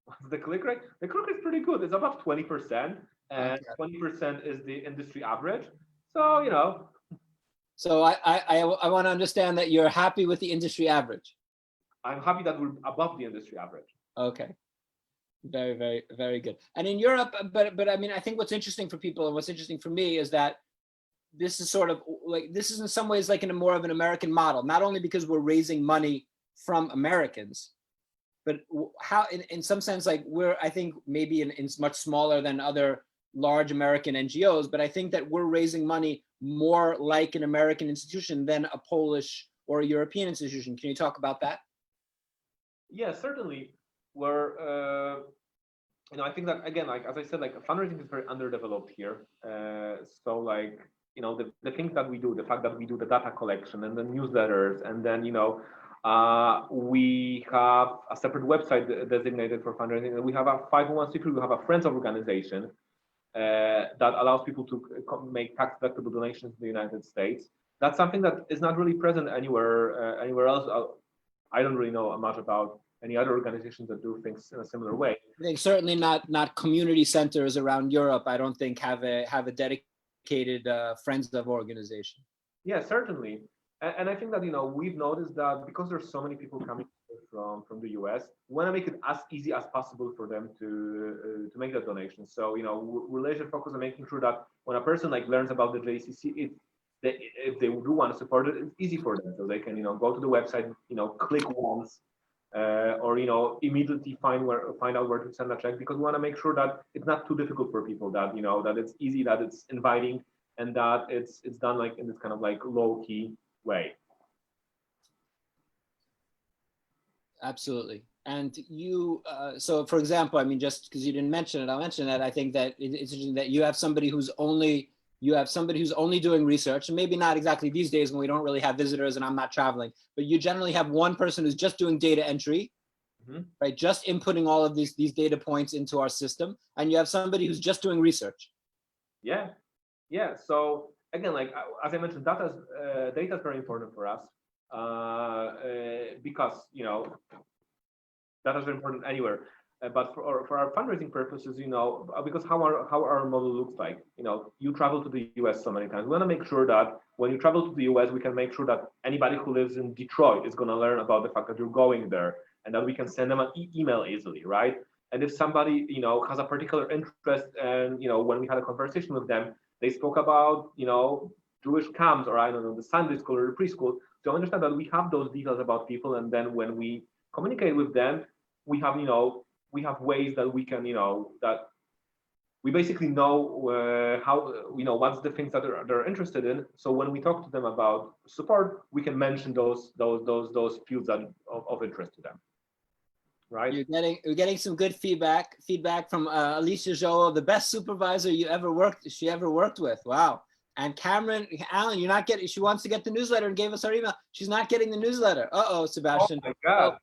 What's the click rate? The click rate is pretty good. It's about 20%, and 20% is the industry average. So, you know. So I want to understand that you're happy with the industry average. I'm happy that we're above the industry average. Okay. Very, very, very good. And in Europe, but I mean, I think what's interesting for people and what's interesting for me is that this is sort of like, this is in some ways like in a more of an American model, not only because we're raising money from Americans, but how in some sense, like we're, I think maybe in much smaller than other large American NGOs, but I think that we're raising money more like an American institution than a Polish or a European institution. Can you talk about that? Yeah, certainly. We're, you know, I think that, again, like, as I said, like fundraising is very underdeveloped here. So like, you know, the things that we do, the fact that we do the data collection and the newsletters, and then, you know, we have a separate website designated for fundraising. We have a 501c3, we have a Friends of organization. that allows people to make tax-deductible donations in the United States. That's something that is not really present anywhere else. I don't really know much about any other organizations that do things in a similar way. I think certainly not community centers around Europe. I don't think have a dedicated Friends of organization. Yeah, certainly. And I think that, we've noticed that because there's so many people coming from the US, we want to make it as easy as possible for them to make that donation. So, we're laser focused on making sure that when a person learns about the JCC, if they do want to support it, it's easy for them. So they can, go to the website, click once, or immediately find out where to send a check, because we want to make sure that it's not too difficult for people, that that it's easy, that it's inviting, and that it's done in this kind of low key way. Absolutely. And you, so for example, I mean, just because you didn't mention it, I'll mention that I think that it's interesting that you have somebody who's only doing research, and maybe not exactly these days when we don't really have visitors and I'm not traveling, but you generally have one person who's just doing data entry, right? Just inputting all of these data points into our system. And you have somebody who's just doing research. Yeah. So again, as I mentioned, data is very important for us, because, data is very important anywhere. But for our fundraising purposes, because how our model looks like, you travel to the US so many times. We want to make sure that when you travel to the US, we can make sure that anybody who lives in Detroit is going to learn about the fact that you're going there, and that we can send them an email easily, right? And if somebody, has a particular interest, and, when we had a conversation with them, they spoke about, Jewish camps, or I don't know, the Sunday school or the preschool, to understand that we have those details about people. And then when we communicate with them, we have, we have ways that we can, that we basically know how, what's the things that they're interested in. So when we talk to them about support, we can mention those fields of interest to them. Right. You're getting some good feedback from Alicia Joel, the best supervisor she ever worked with. Wow. And Cameron Allen, she wants to get the newsletter and gave us our email. She's not getting the newsletter. Uh-oh, Sebastian. Oh my God.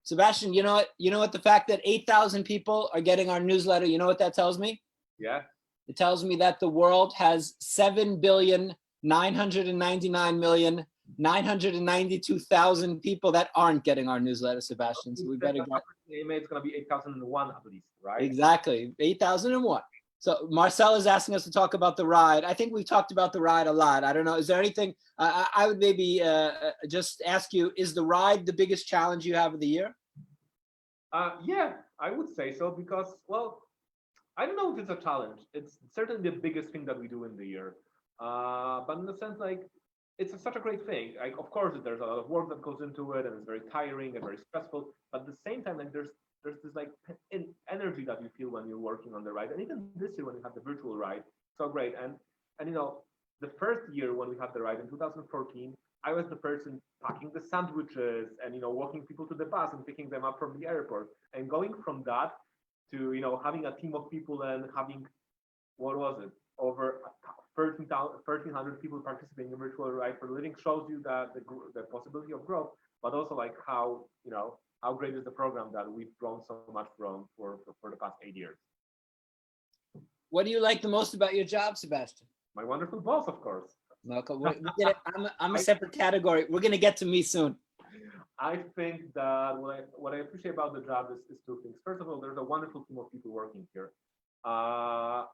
Sebastian, you know what, the fact that 8,000 people are getting our newsletter, you know what that tells me? Yeah. It tells me that the world has 7,999,992,000 people that aren't getting our newsletter, Sebastian. So we better get. It's going to be 8,001 at least, right? Exactly, 8,001. So Marcel is asking us to talk about the ride. I think we've talked about the ride a lot. I don't know. Is there anything I would maybe just ask you? Is the ride the biggest challenge you have of the year? Yeah, I would say so, because, well, I don't know if it's a challenge. It's certainly the biggest thing that we do in the year. But in the sense, it's such a great thing. Of course, there's a lot of work that goes into it, and it's very tiring and very stressful. But at the same time, there's this energy that you feel when you're working on the ride. And even this year, when we had the virtual ride, so great. And the first year when we had the ride in 2014, I was the person packing the sandwiches and walking people to the bus and picking them up from the airport. And going from that to having a team of people and having, what was it, over 1,300 people participating in virtual ride for the living, shows you that the possibility of growth, but also how great is the program that we've grown so much from for the past 8 years. What do you like the most about your job, Sebastian? My wonderful boss, of course. I'm a separate category. We're going to get to me soon. I think that what I appreciate about the job is two things. First of all, there's a wonderful team of people working here. I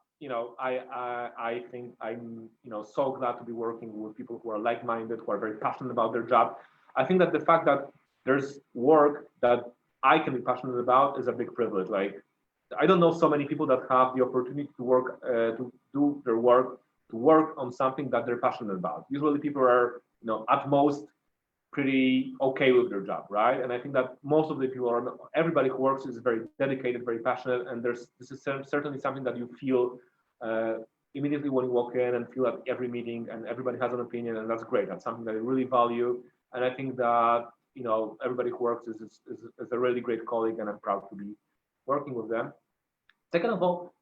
think I'm so glad to be working with people who are like-minded, who are very passionate about their job. I think that the fact that there's work that I can be passionate about is a big privilege. I don't know so many people that have the opportunity to work, to do their work, to work on something that they're passionate about. Usually people are, at most pretty okay with their job, right? And I think that most of the people everybody who works is very dedicated, very passionate, and this is certainly something that you feel immediately when you walk in, and feel at every meeting, and everybody has an opinion, and that's great. That's something that I really value, and I think that everybody who works is a really great colleague, and I'm proud to be working with them. Second of all,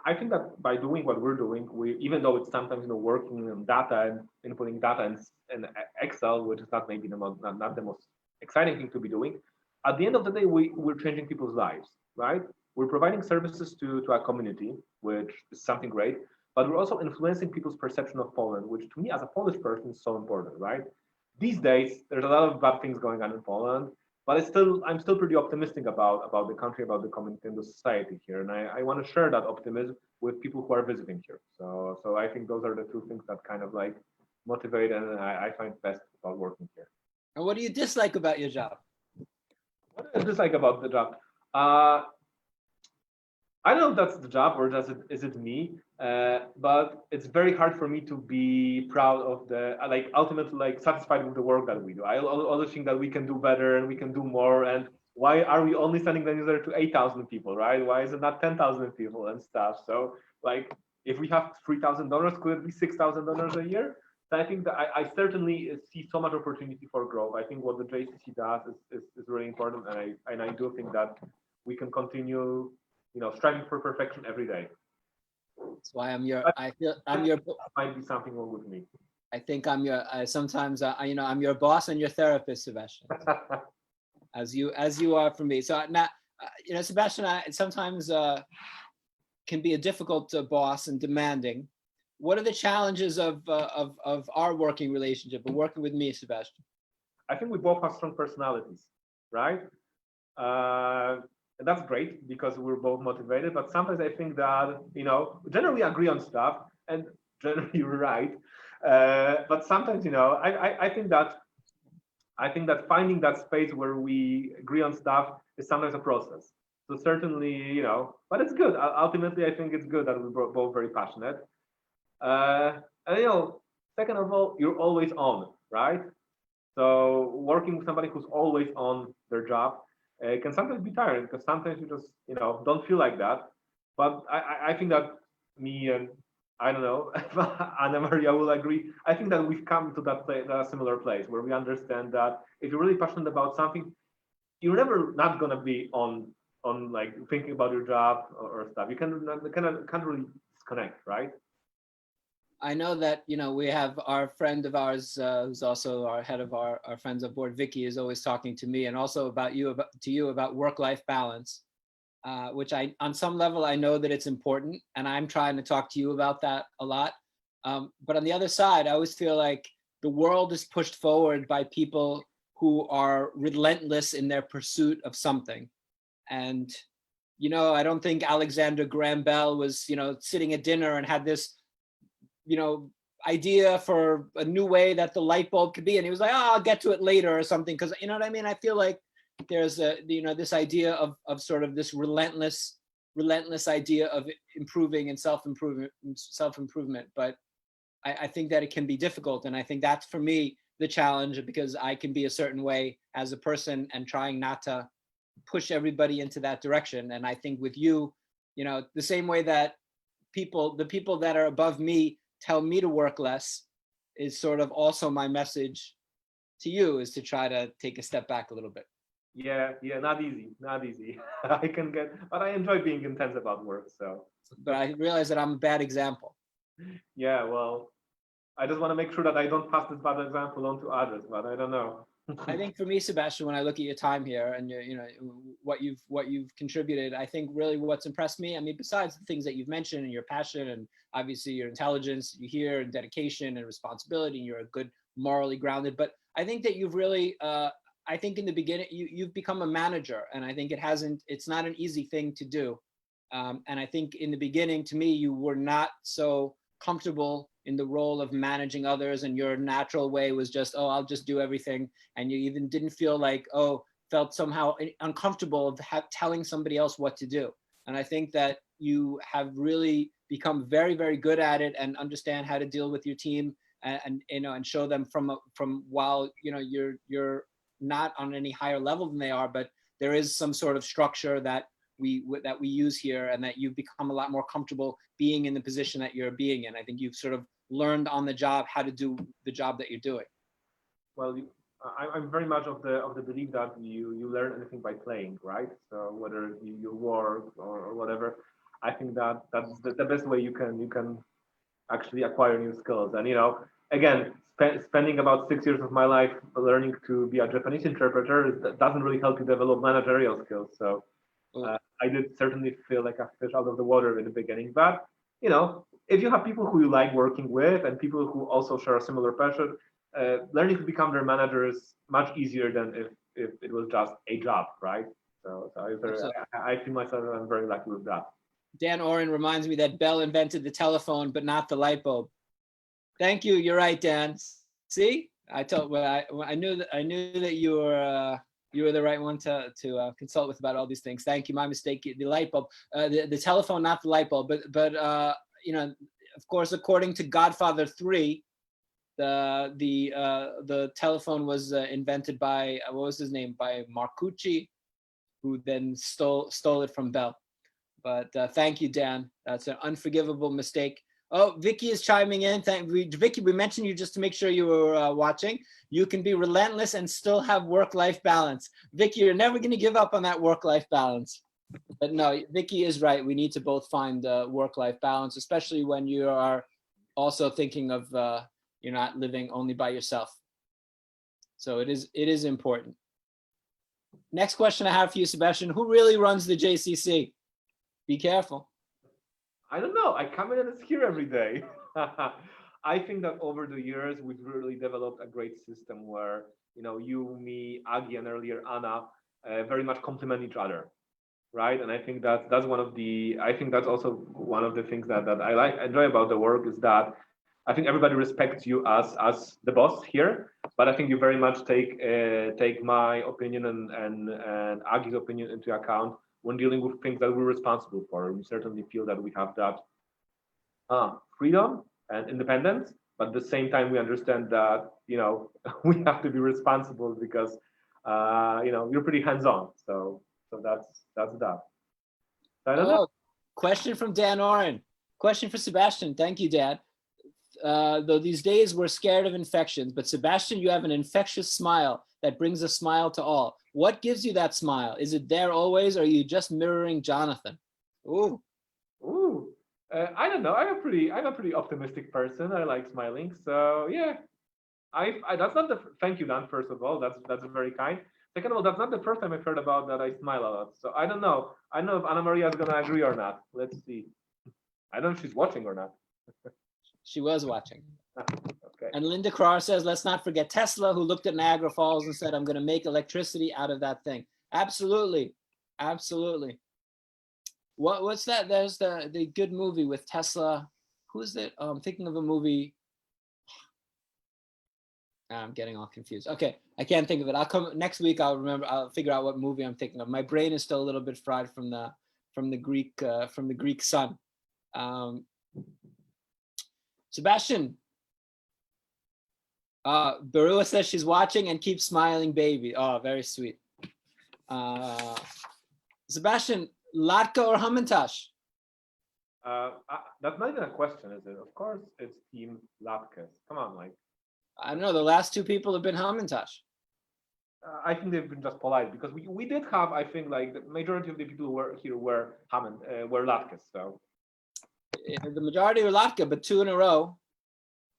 I think that by doing what we're doing, even though it's sometimes working on data and inputting data in Excel, which is not maybe not the most exciting thing to be doing, at the end of the day, we're changing people's lives, right? We're providing services to our community, which is something great, but we're also influencing people's perception of Poland, which to me as a Polish person is so important, right? These days, there's a lot of bad things going on in Poland, but I'm still pretty optimistic about the country, about the community and the society here. And I want to share that optimism with people who are visiting here. So I think those are the two things that kind of like motivate and I find best about working here. And what do you dislike about your job? What do I dislike about the job? I don't know if that's the job or is it me, but it's very hard for me to be proud of ultimately satisfied with the work that we do. I always think that we can do better and we can do more. And why are we only sending the newsletter to 8,000 people, right? Why is it not 10,000 people and stuff? So like, if we have $3,000, could it be $6,000 a year? So I think that I certainly see so much opportunity for growth. I think what the JCC does is really important, and I do think that we can continue, striving for perfection every day. That's why I'm your. I feel I'm your. Might be something wrong with me. I think I'm your. Sometimes I'm your boss and your therapist, Sebastian, as you are for me. So now, Sebastian, I sometimes can be a difficult boss and demanding. What are the challenges of our working relationship, of working with me, Sebastian? I think we both have strong personalities, right? And that's great because we're both motivated. But sometimes I think that we generally agree on stuff, and generally you're right. But sometimes I think that finding that space where we agree on stuff is sometimes a process. So certainly but it's good. Ultimately, I think it's good that we're both very passionate. And second of all, you're always on, right? So working with somebody who's always on their job can sometimes be tiring because sometimes you just don't feel like that. But I think that me and I don't know Anna Maria will agree. I think that we've come to that similar place where we understand that if you're really passionate about something, you're never not gonna be on like thinking about your job or stuff. You can't really disconnect, right? I know that we have our friend of ours who's also our head of our Friends of Board, Vicky, is always talking to me and also about work-life balance, which on some level I know that it's important, and I'm trying to talk to you about that a lot. But on the other side, I always feel like the world is pushed forward by people who are relentless in their pursuit of something, and I don't think Alexander Graham Bell was sitting at dinner and had this idea for a new way that the light bulb could be, and he was like, oh, I'll get to it later or something, because you know what I mean. I feel like there's this idea of sort of this relentless idea of improving and self-improvement, but I think that it can be difficult, and I think that's for me the challenge, because I can be a certain way as a person and trying not to push everybody into that direction. And I think with you, the same way that the people that are above me tell me to work less is sort of also my message to you, is to try to take a step back a little bit. Yeah, not easy. But I enjoy being intense about work. So, but I realize that I'm a bad example. Yeah, well, I just want to make sure that I don't pass this bad example on to others, but I don't know. I think for me, Sebastian, when I look at your time here and what you've contributed, I think really what's impressed me, I mean, besides the things that you've mentioned and your passion and obviously your intelligence, you hear, and dedication and responsibility, and you're a good, morally grounded, but I think that you've really, I think in the beginning, you've become a manager, and I think it's not an easy thing to do. And I think in the beginning, to me, you were not so comfortable in the role of managing others, and your natural way was just, oh, I'll just do everything. And you even didn't feel like, felt somehow uncomfortable of telling somebody else what to do. And I think that you have really become very, very good at it and understand how to deal with your team and show them from while, you're not on any higher level than they are, but there is some sort of structure that we use here, and that you've become a lot more comfortable being in the position that you're being in. I think you've sort of learned on the job how to do the job that you're doing. Well, I'm very much of the belief that you learn anything by playing, right? So whether you work or whatever, I think that's the best way you can actually acquire new skills. And again, spending about 6 years of my life learning to be a Japanese interpreter doesn't really help you develop managerial skills. So I did certainly feel like a fish out of the water in the beginning. But you know, if you have people who you like working with and people who also share a similar passion, learning to become their manager is much easier than if it was just a job, right? So I feel myself I'm very lucky with that. Dan Oren reminds me that Bell invented the telephone, but not the light bulb. Thank you. You're right, Dan. See, I knew that you were the right one to consult with about all these things. Thank you. My mistake. The light bulb, the telephone, not the light bulb. But you know, of course, according to Godfather 3, the telephone was invented by what was his name? By Marcucci, who then stole it from Bell. But thank you, Dan. That's an unforgivable mistake. Oh, Vicky is chiming in. Vicky, we mentioned you just to make sure you were watching. You can be relentless and still have work-life balance. Vicky, you're never going to give up on that work-life balance. But no, Vicky is right. We need to both find work-life balance, especially when you are also thinking of you're not living only by yourself. So it is important. Next question I have for you, Sebastian. Who really runs the JCC? Be careful. I don't know. I come in and it's here every day. I think that over the years, we've really developed a great system where, you know, you, me, Agi, and earlier Anna very much complement each other, right? And I think that's also one of the things that I enjoy about the work is that I think everybody respects you as the boss here, but I think you very much take my opinion and Agi's opinion into account when dealing with things that we're responsible for. We certainly feel that we have that freedom and independence, but at the same time, we understand that, you know, we have to be responsible because, you know, you're pretty hands-on. So that's that. So I don't know. Question from Dan Oren. Question for Sebastian. Thank you, Dad. Though these days we're scared of infections, but Sebastian, you have an infectious smile that brings a smile to all. What gives you that smile? Is it there always, or are you just mirroring Jonathan? Ooh. I don't know. I'm a pretty optimistic person. I like smiling. So yeah, that's not the thank you, Dan. First of all, that's very kind. Second of all, that's not the first time I've heard about that I smile a lot. So I don't know. I don't know if Anna Maria is gonna agree or not. Let's see. I don't know if she's watching or not. She was watching. Okay. And Linda Carr says, let's not forget Tesla, who looked at Niagara Falls and said, I'm going to make electricity out of that thing. Absolutely. Absolutely. What's that? There's the good movie with Tesla. Who's that? Oh, I'm thinking of a movie. I'm getting all confused. Okay, I can't think of it. I'll come next week. I'll figure out what movie I'm thinking of. My brain is still a little bit fried from the Greek sun. Sebastian. Barua says she's watching and keeps smiling, baby. Oh, very sweet. Sebastian, Latka or Hamantash? That's not even a question, is it? Of course, it's Team Latkes. Come on, like. I don't know. The last two people have been Hamantash. I think they've been just polite because we did have, I think, like the majority of the people who were here were Latkes. So the majority were Latka, but two in a row.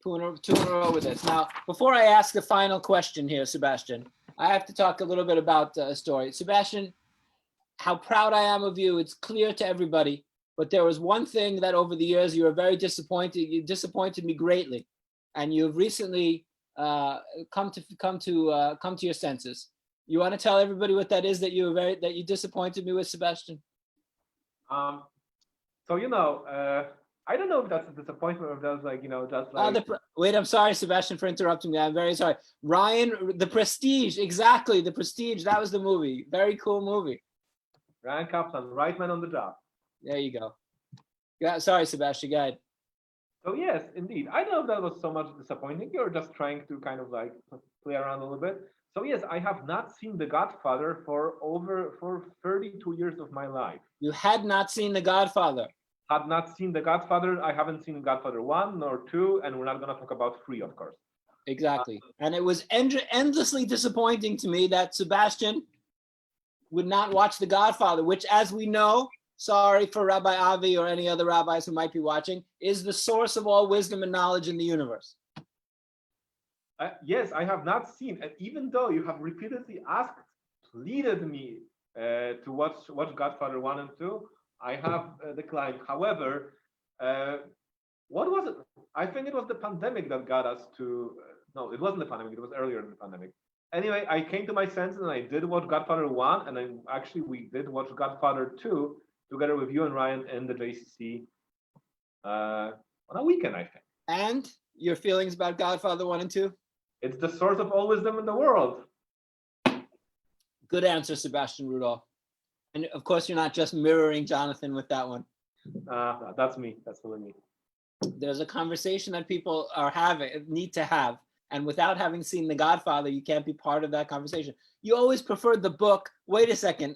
Two in a row with this. Now, before I ask the final question here, Sebastian, I have to talk a little bit about a story. Sebastian, how proud I am of you. It's clear to everybody, but there was one thing that over the years you were very disappointed. You disappointed me greatly, and you've recently come to your senses. You want to tell everybody what that is that you disappointed me with, Sebastian? So you know. I don't know if that's a disappointment or if that's like, you know, just like... wait, I'm sorry, Sebastian, for interrupting me. I'm very sorry. Ryan, The Prestige, exactly, The Prestige. That was the movie. Very cool movie. Ryan Kaplan, right man on the job. There you go. Yeah, sorry, Sebastian, go ahead. So yes, indeed. I don't know if that was so much disappointing. You're just trying to kind of like play around a little bit. So yes, I have not seen The Godfather for 32 years of my life. You had not seen The Godfather? Had not seen The Godfather. I haven't seen Godfather 1 nor 2, and we're not going to talk about 3, of course. Exactly. And it was endlessly disappointing to me that Sebastian would not watch The Godfather, which, as we know, sorry for Rabbi Avi or any other rabbis who might be watching, is the source of all wisdom and knowledge in the universe. Yes, I have not seen, and even though you have repeatedly pleaded me to watch Godfather 1 and 2, I have declined. However, what was it? I think it was the pandemic that got us to. No, it wasn't the pandemic. It was earlier in the pandemic. Anyway, I came to my senses and I did watch Godfather 1, and we did watch Godfather 2 together with you and Ryan in the JCC on a weekend, I think. And your feelings about Godfather 1 and 2? It's the source of all wisdom in the world. Good answer, Sebastian Rudol. And of course, you're not just mirroring Jonathan with that one. That's me. That's really me. There's a conversation that people need to have. And without having seen The Godfather, you can't be part of that conversation. You always preferred the book. Wait a second.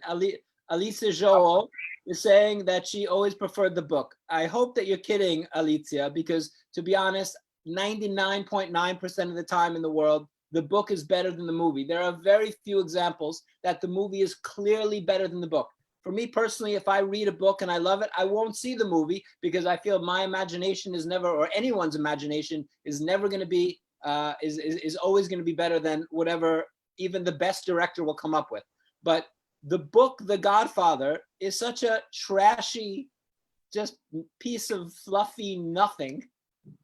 Alicia Joel is saying that she always preferred the book. I hope that you're kidding, Alicia, because to be honest, 99.9% of the time in the world, the book is better than the movie. There are very few examples that the movie is clearly better than the book. For me personally, if I read a book and I love it, I won't see the movie because I feel my imagination is never, or anyone's imagination is never going to be, is always going to be better than whatever even the best director will come up with. But the book, The Godfather, is such a trashy, just piece of fluffy nothing,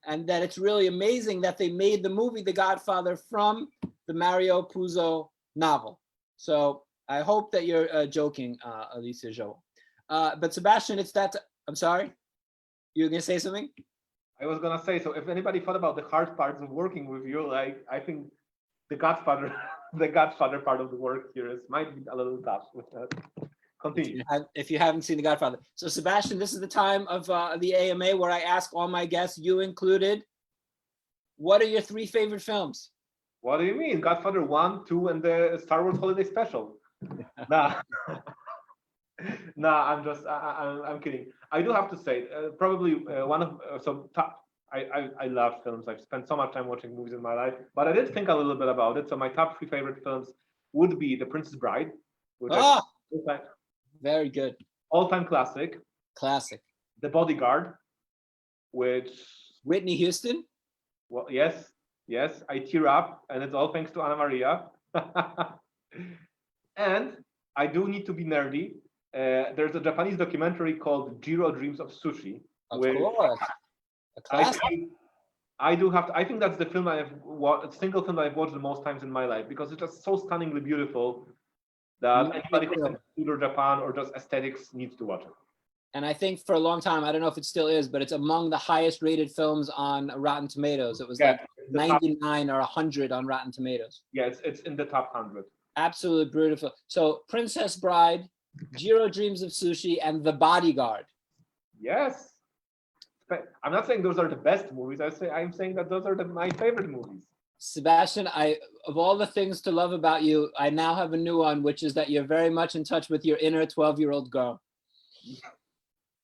and that it's really amazing that they made the movie The Godfather from the Mario Puzo novel. So I hope that you're joking, Alicia Joel. But Sebastian, I'm sorry, you were gonna say something? I was gonna say, so if anybody thought about the hard parts of working with you, like I think the Godfather, the Godfather part of the work here might be a little tough with that. Continue. If you haven't seen The Godfather. So Sebastian, this is the time of the AMA where I ask all my guests, you included, what are your 3 favorite films? What do you mean? Godfather 1, 2, and the Star Wars Holiday Special. Nah. Nah, I'm kidding. I do have to say, probably one of I love films. I've spent so much time watching movies in my life, but I did think a little bit about it. So my top 3 favorite films would be The Princess Bride, which very good. All-time classic. Classic. The Bodyguard, which Whitney Houston. Well, yes, I tear up, and it's all thanks to Anna Maria. And I do need to be nerdy. There's a Japanese documentary called Jiro Dreams of Sushi. Of course. A classic. I do have to. I think that's the film single film that I've watched the most times in my life because it's just so stunningly beautiful that anybody who's into Japan or just aesthetics needs to watch it. And I think for a long time, I don't know if it still is, but it's among the highest rated films on Rotten Tomatoes. It was like 99 or 100 on Rotten Tomatoes. Yeah, it's in the top 100. Absolutely beautiful. So Princess Bride, Jiro Dreams of Sushi, and The Bodyguard. Yes. I'm not saying those are the best movies. I'm saying that those are my favorite movies. Sebastian, of all the things to love about you, I now have a new one, which is that you're very much in touch with your inner 12-year-old girl.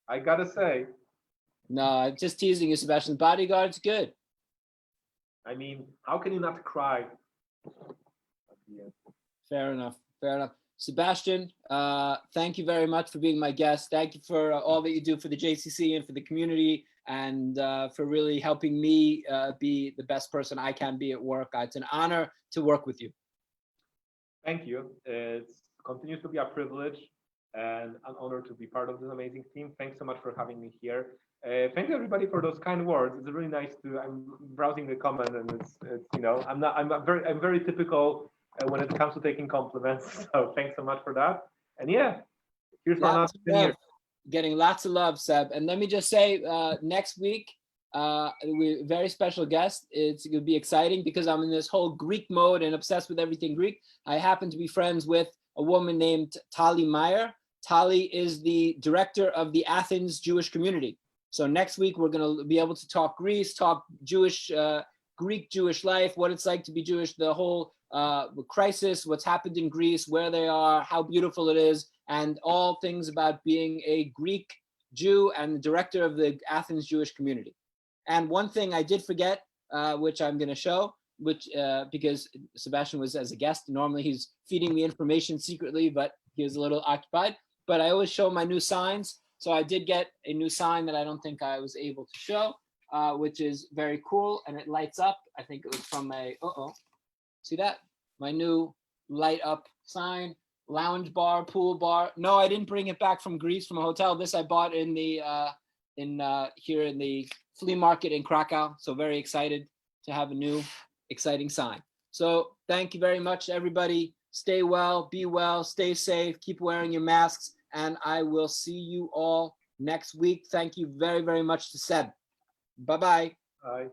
I gotta say. No, I'm just teasing you, Sebastian. Bodyguard's good. I mean, how can you not cry? Fair enough. Sebastian, thank you very much for being my guest. Thank you for all that you do for the JCC and for the community, and for really helping me be the best person I can be at work. It's an honor to work with you. Thank you. It continues to be a privilege and an honor to be part of this amazing team. Thanks so much for having me here. Thank you everybody for those kind words. It's really nice I'm browsing the comment, and it's I'm very typical when it comes to taking compliments. So thanks so much for that. And yeah, here's for another year. Getting lots of love, Seb. And let me just say, next week, we very special guest. It's going to be exciting because I'm in this whole Greek mode and obsessed with everything Greek. I happen to be friends with a woman named Tali Meyer. Tali is the director of the Athens Jewish community. So next week, we're going to be able to talk Greece, talk Jewish, Greek Jewish life, what it's like to be Jewish, the whole crisis, what's happened in Greece, where they are, how beautiful it is, and all things about being a Greek Jew and the director of the Athens Jewish community. And one thing I did forget, which I'm going to show, because Sebastian was as a guest. Normally he's feeding me information secretly, but he was a little occupied. But I always show my new signs. So I did get a new sign that I don't think I was able to show. which is very cool, and it lights up. I think it was from a, see that? My new light up sign, lounge bar, pool bar. No, I didn't bring it back from Greece from a hotel. This I bought in the, here in the flea market in Krakow. So very excited to have a new exciting sign. So thank you very much, everybody. Stay well, be well, stay safe, keep wearing your masks, and I will see you all next week. Thank you very, very much to Seb. Bye-bye. Bye.